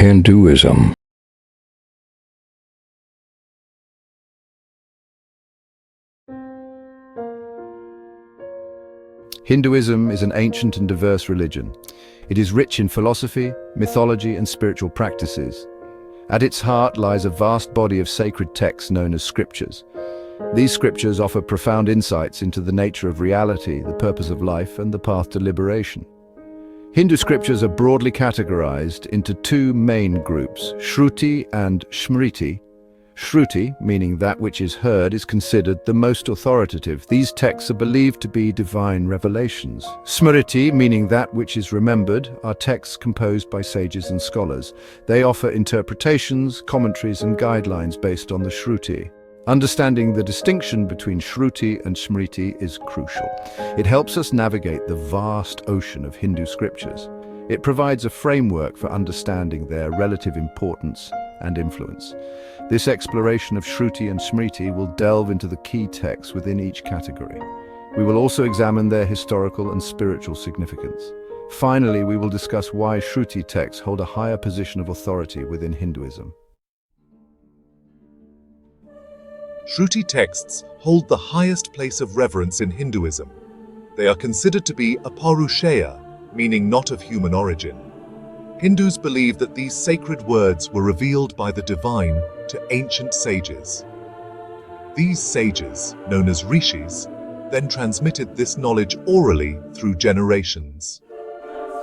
Hinduism. Hinduism is an ancient and diverse religion. It is rich in philosophy, mythology, and spiritual practices. At its heart lies a vast body of sacred texts known as scriptures. These scriptures offer profound insights into the nature of reality, the purpose of life, and the path to liberation. Hindu scriptures are broadly categorized into two main groups, Shruti and Smriti. Shruti, meaning that which is heard, is considered the most authoritative. These texts are believed to be divine revelations. Smriti, meaning that which is remembered, are texts composed by sages and scholars. They offer interpretations, commentaries, and guidelines based on the Shruti. Understanding the distinction between Shruti and Smriti is crucial. It helps us navigate the vast ocean of Hindu scriptures. It provides a framework for understanding their relative importance and influence. This exploration of Shruti and Smriti will delve into the key texts within each category. We will also examine their historical and spiritual significance. Finally, we will discuss why Shruti texts hold a higher position of authority within Hinduism. Shruti texts hold the highest place of reverence in Hinduism. They are considered to be aparushaya, meaning not of human origin. Hindus believe that these sacred words were revealed by the divine to ancient sages. These sages, known as rishis, then transmitted this knowledge orally through generations.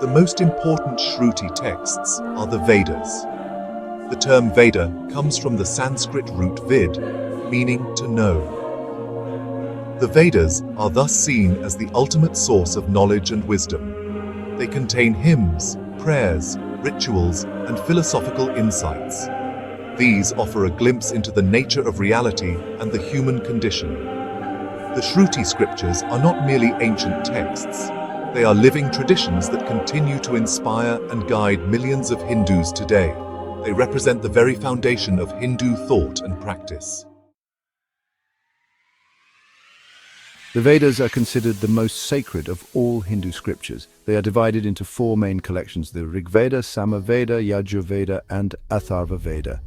The most important Shruti texts are the Vedas. The term Veda comes from the Sanskrit root vid, meaning to know. The Vedas are thus seen as the ultimate source of knowledge and wisdom. They contain hymns, prayers, rituals, and philosophical insights. These offer a glimpse into the nature of reality and the human condition. The Shruti scriptures are not merely ancient texts. They are living traditions that continue to inspire and guide millions of Hindus today. They represent the very foundation of Hindu thought and practice. The Vedas are considered the most sacred of all Hindu scriptures. They are divided into four main collections: the Rigveda, Samaveda, Yajurveda, and Atharvaveda.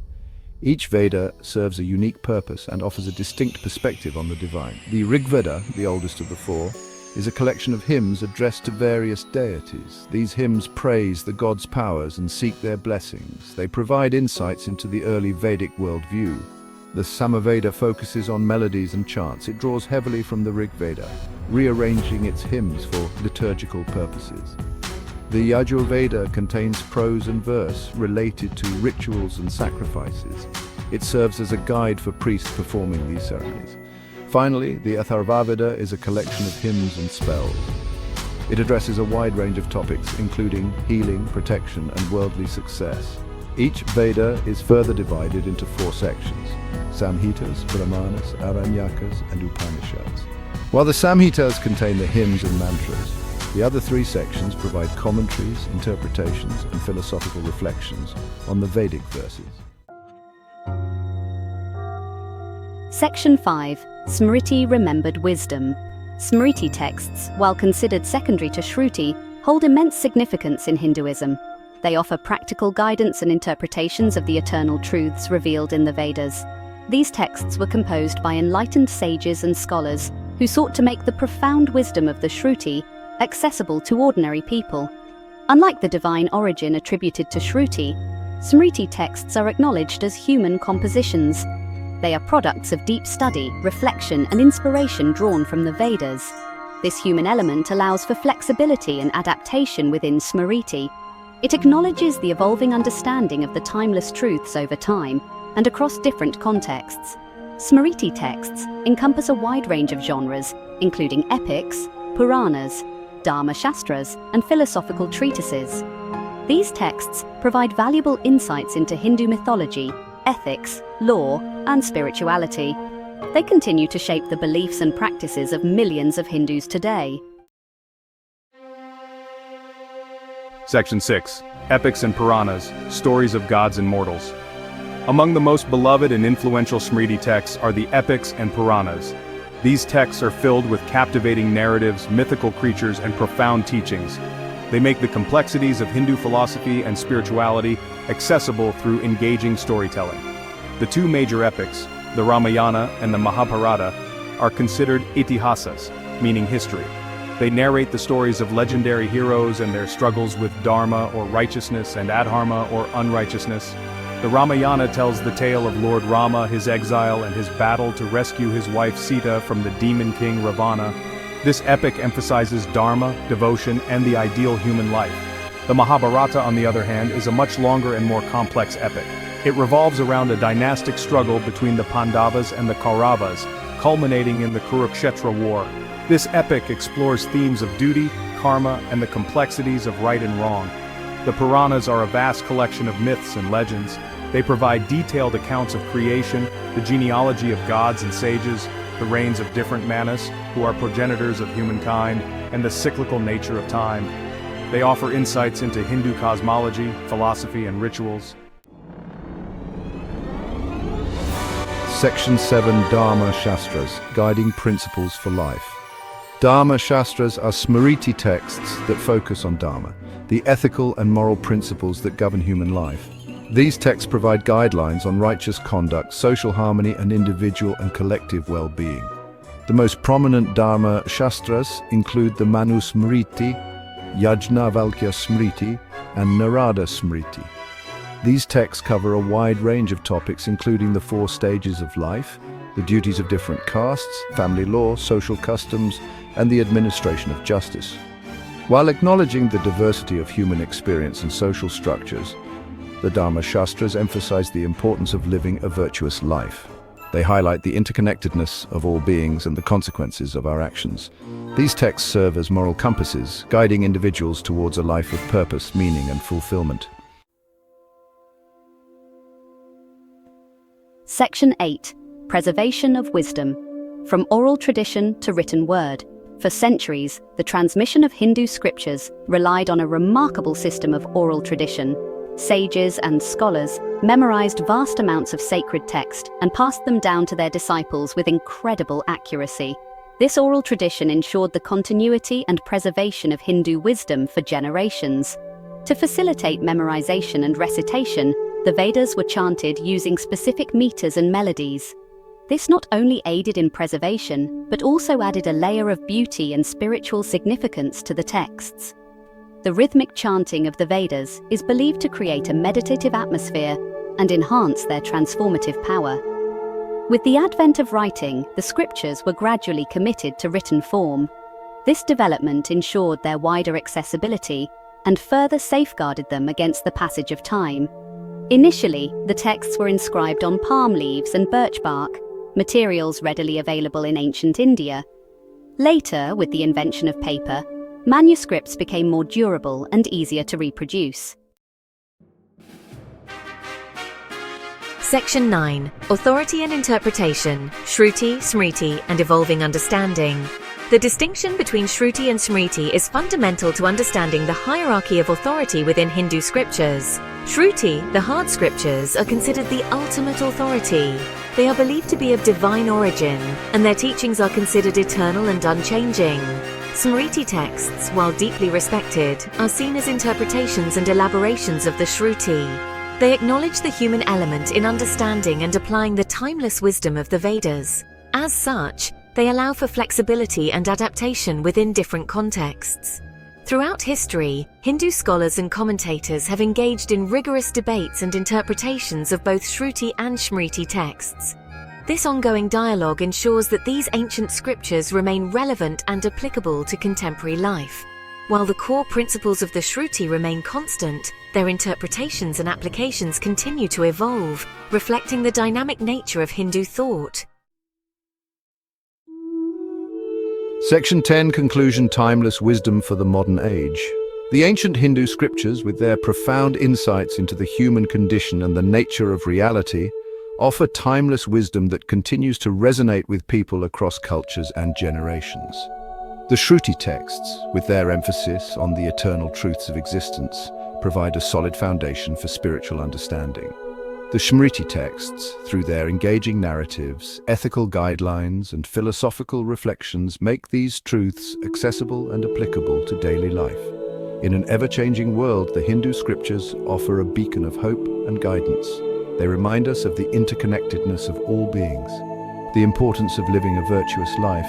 Each Veda serves a unique purpose and offers a distinct perspective on the divine. The Rigveda, the oldest of the four, is a collection of hymns addressed to various deities. These hymns praise the gods' powers and seek their blessings. They provide insights into the early Vedic worldview. The Samaveda focuses on melodies and chants. It draws heavily from the Rigveda, rearranging its hymns for liturgical purposes. The Yajurveda contains prose and verse related to rituals and sacrifices. It serves as a guide for priests performing these ceremonies. Finally, the Atharvaveda is a collection of hymns and spells. It addresses a wide range of topics, including healing, protection, and worldly success. Each Veda is further divided into four sections: Samhitas, Brahmanas, Aranyakas, and Upanishads. While the Samhitas contain the hymns and mantras, the other three sections provide commentaries, interpretations, and philosophical reflections on the Vedic verses. Section 5. Smriti Remembered Wisdom. Smriti texts, while considered secondary to Shruti, hold immense significance in Hinduism. They offer practical guidance and interpretations of the eternal truths revealed in the Vedas. These texts were composed by enlightened sages and scholars who sought to make the profound wisdom of the Shruti accessible to ordinary people. Unlike the divine origin attributed to Shruti, Smriti texts are acknowledged as human compositions. They are products of deep study, reflection, and inspiration drawn from the Vedas. This human element allows for flexibility and adaptation within Smriti. It acknowledges the evolving understanding of the timeless truths over time and across different contexts. Smriti texts encompass a wide range of genres, including epics, Puranas, Dharma Shastras, and philosophical treatises. These texts provide valuable insights into Hindu mythology, ethics, law, and spirituality. They continue to shape the beliefs and practices of millions of Hindus today. Section 6. Epics and Puranas, Stories of Gods and Mortals. Among the most beloved and influential Smriti texts are the epics and Puranas. These texts are filled with captivating narratives, mythical creatures, and profound teachings. They make the complexities of Hindu philosophy and spirituality accessible through engaging storytelling. The two major epics, the Ramayana and the Mahabharata, are considered itihasas, meaning history. They narrate the stories of legendary heroes and their struggles with dharma or righteousness and adharma or unrighteousness. The Ramayana tells the tale of Lord Rama, his exile, and his battle to rescue his wife Sita from the demon king Ravana. This epic emphasizes dharma, devotion, and the ideal human life. The Mahabharata, on the other hand, is a much longer and more complex epic. It revolves around a dynastic struggle between the Pandavas and the Kauravas, culminating in the Kurukshetra war. This epic explores themes of duty, karma, and the complexities of right and wrong. The Puranas are a vast collection of myths and legends. They provide detailed accounts of creation, the genealogy of gods and sages, the reigns of different manas, who are progenitors of humankind, and the cyclical nature of time. They offer insights into Hindu cosmology, philosophy, and rituals. Section 7 Dharma Shastras, Guiding Principles for Life. Dharma Shastras are Smriti texts that focus on Dharma, the ethical and moral principles that govern human life. These texts provide guidelines on righteous conduct, social harmony, and individual and collective well-being. The most prominent Dharma Shastras include the Manu Smriti, Yajnavalkya Smriti, and Narada Smriti. These texts cover a wide range of topics, including the 4 stages of life, the duties of different castes, family law, social customs, and the administration of justice. While acknowledging the diversity of human experience and social structures, the Dharma Shastras emphasize the importance of living a virtuous life. They highlight the interconnectedness of all beings and the consequences of our actions. These texts serve as moral compasses, guiding individuals towards a life of purpose, meaning, and fulfillment. Section 8. Preservation of Wisdom. From oral tradition to written word. For centuries, the transmission of Hindu scriptures relied on a remarkable system of oral tradition. Sages and scholars memorized vast amounts of sacred text and passed them down to their disciples with incredible accuracy. This oral tradition ensured the continuity and preservation of Hindu wisdom for generations. To facilitate memorization and recitation, the Vedas were chanted using specific meters and melodies. This not only aided in preservation, but also added a layer of beauty and spiritual significance to the texts. The rhythmic chanting of the Vedas is believed to create a meditative atmosphere and enhance their transformative power. With the advent of writing, the scriptures were gradually committed to written form. This development ensured their wider accessibility and further safeguarded them against the passage of time. Initially, the texts were inscribed on palm leaves and birch bark, materials readily available in ancient India. Later, with the invention of paper, manuscripts became more durable and easier to reproduce. Section 9. Authority and Interpretation, Shruti, Smriti, and Evolving Understanding. The distinction between Shruti and Smriti is fundamental to understanding the hierarchy of authority within Hindu scriptures. Shruti, the hard scriptures, are considered the ultimate authority. They are believed to be of divine origin, and their teachings are considered eternal and unchanging. Smriti texts, while deeply respected, are seen as interpretations and elaborations of the Shruti. They acknowledge the human element in understanding and applying the timeless wisdom of the Vedas. As such, they allow for flexibility and adaptation within different contexts. Throughout history, Hindu scholars and commentators have engaged in rigorous debates and interpretations of both Shruti and Smriti texts. This ongoing dialogue ensures that these ancient scriptures remain relevant and applicable to contemporary life. While the core principles of the Shruti remain constant, their interpretations and applications continue to evolve, reflecting the dynamic nature of Hindu thought. Section 10 Conclusion Timeless Wisdom for the Modern Age. The ancient Hindu scriptures, with their profound insights into the human condition and the nature of reality, offer timeless wisdom that continues to resonate with people across cultures and generations. The Shruti texts, with their emphasis on the eternal truths of existence, provide a solid foundation for spiritual understanding. The Smriti texts, through their engaging narratives, ethical guidelines, and philosophical reflections, make these truths accessible and applicable to daily life. In an ever-changing world, the Hindu scriptures offer a beacon of hope and guidance. They remind us of the interconnectedness of all beings, the importance of living a virtuous life,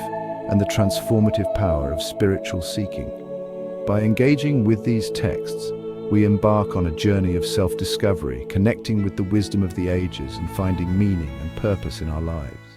and the transformative power of spiritual seeking. By engaging with these texts, we embark on a journey of self-discovery, connecting with the wisdom of the ages and finding meaning and purpose in our lives.